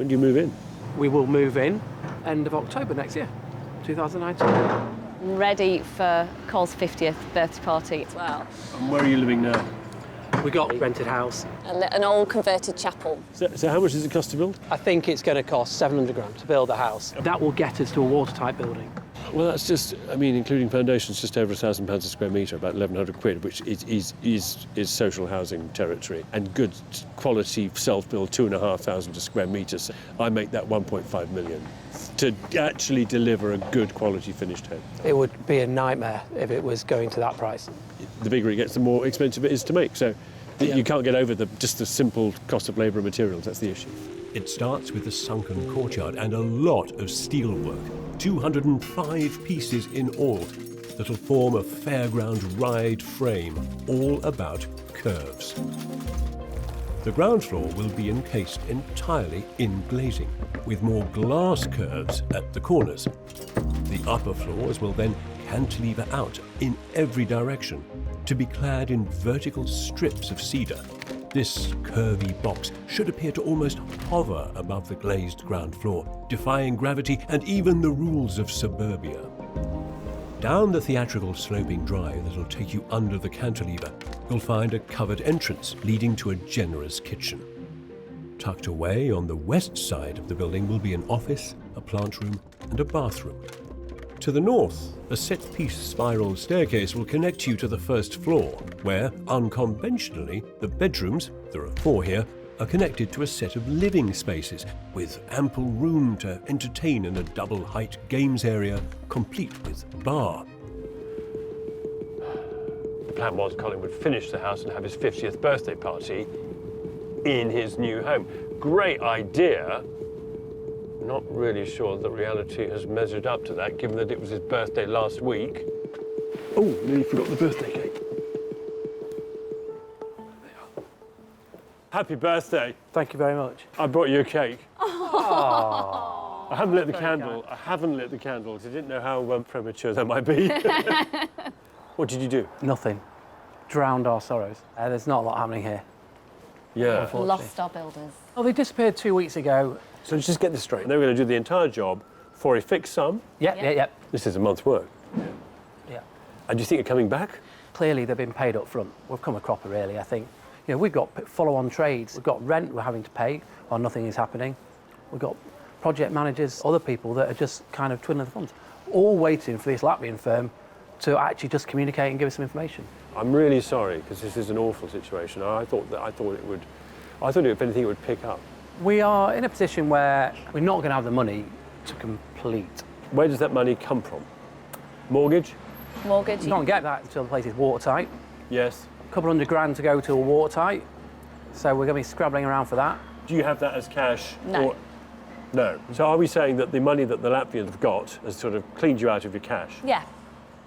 When do you move in? We will move in end of October next year, 2019. Ready for Cole's 50th birthday party as well. And where are you living now? We got a rented house. An old converted chapel. So how much does it cost to build? I think it's going to cost 700 grand to build a house. That will get us to a watertight building. Well, that's just, I mean, including foundations, just over £1,000 a square metre, about 1,100 quid, which is social housing territory, and good quality self-built 2,500 a square metre. So I make that 1.5 million to actually deliver a good quality finished home. It would be a nightmare if it was going to that price. The bigger it gets, the more expensive it is to make. So you can't get over just the simple cost of labour and materials. That's the issue. It starts with a sunken courtyard and a lot of steelwork, 205 pieces in all, that'll form a fairground ride frame, all about curves. The ground floor will be encased entirely in glazing, with more glass curves at the corners. The upper floors will then cantilever out in every direction to be clad in vertical strips of cedar. This curvy box should appear to almost hover above the glazed ground floor, defying gravity and even the rules of suburbia. Down the theatrical sloping drive that'll take you under the cantilever, you'll find a covered entrance leading to a generous kitchen. Tucked away on the west side of the building will be an office, a plant room, and a bathroom. To the north, a set-piece spiral staircase will connect you to the first floor, where, unconventionally, the bedrooms, there are 4 here, are connected to a set of living spaces, with ample room to entertain in a double-height games area, complete with bar. The plan was Colin would finish the house and have his 50th birthday party in his new home. Great idea. Not really sure that reality has measured up to that, given that it was his birthday last week. Oh, nearly forgot the birthday cake. Happy birthday. Thank you very much. I brought you a cake. Oh. I haven't lit the candle. I haven't lit the candles. I didn't know how premature that might be. What did you do? Nothing. Drowned our sorrows. There's not a lot happening here. Yeah. Lost our builders. Well, they disappeared 2 weeks ago. So let's just get this straight. They were going to do the entire job for a fixed sum. Yeah. This is a month's work. Yeah. And do you think you're coming back? Clearly, they've been paid up front. We've come a cropper, really, I think. You know, we've got follow-on trades. We've got rent we're having to pay while nothing is happening. We've got project managers, other people that are just kind of twiddling the thumbs, all waiting for this Latvian firm to actually just communicate and give us some information. I'm really sorry, because this is an awful situation. I thought if anything, it would pick up. We are in a position where we're not going to have the money to complete. Where does that money come from? Mortgage? Mortgage. You can't get that until the place is watertight. Yes. A couple $100 grand to go to a watertight. So we're going to be scrabbling around for that. Do you have that as cash? No. Or... No. So are we saying that the money that the Latvians have got has sort of cleaned you out of your cash? Yeah.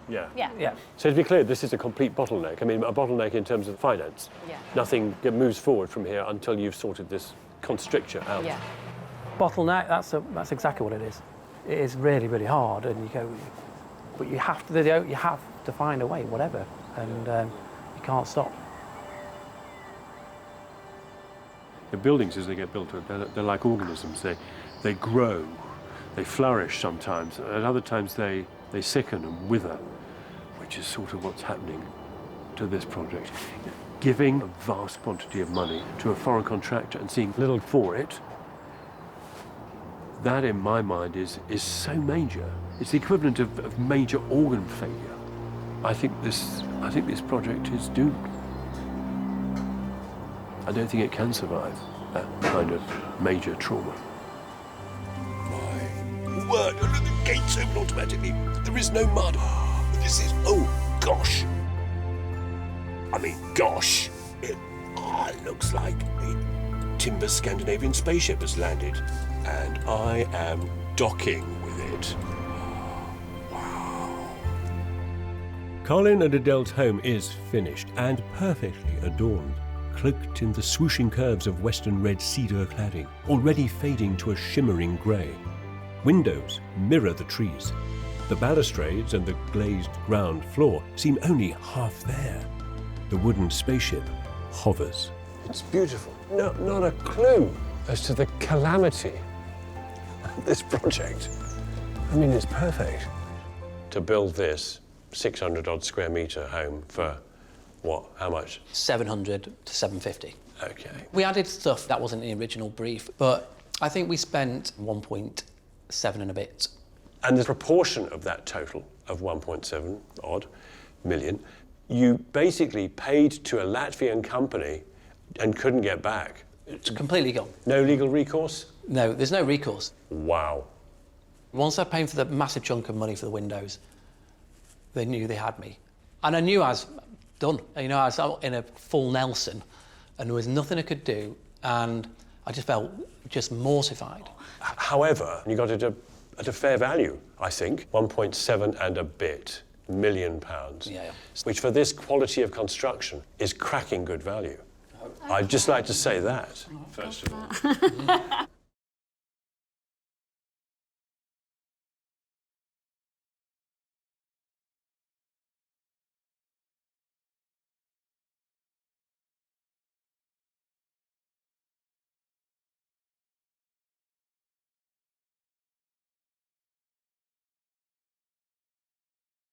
Yeah. Yeah. So to be clear, this is a complete bottleneck. I mean, a bottleneck in terms of finance. Yeah. Nothing moves forward from here until you've sorted this constricture out. Yeah. Bottleneck, that's exactly what it is. It is really, really hard, and you go, but you have to find a way, whatever, and you can't stop. The buildings, as they get built, they're like organisms. They grow, they flourish sometimes, and other times they sicken and wither, which is sort of what's happening to this project. Giving a vast quantity of money to a foreign contractor and seeing little for it, that in my mind is so major. It's the equivalent of major organ failure. I think this project is doomed. I don't think it can survive that kind of major trauma. My word, the gates open automatically. There is no mud. This is, oh gosh. I mean, gosh. It looks like a timber Scandinavian spaceship has landed, and I am docking with it. Wow. Colin and Adele's home is finished and perfectly adorned, cloaked in the swooshing curves of western red cedar cladding, already fading to a shimmering grey. Windows mirror the trees. The balustrades and the glazed ground floor seem only half there. The wooden spaceship hovers. It's beautiful. No, not a clue as to the calamity of this project. I mean, it's perfect. To build this 600 odd square metre home for what? How much? 700 to 750. Okay. We added stuff that wasn't in the original brief, but I think we spent 1.7 and a bit. And the proportion of that total of 1.7 odd million, you basically paid to a Latvian company and couldn't get back. It's completely gone. No legal recourse? No, there's no recourse. Wow. Once I paid for the massive chunk of money for the windows, they knew they had me. And I knew I was done. You know, I was out in a full Nelson and there was nothing I could do, and I just felt just mortified. However, you got it at a fair value, I think. 1.7 and a bit million pounds. Yeah. Which for this quality of construction is cracking good value. I'd just like to say that, first of all.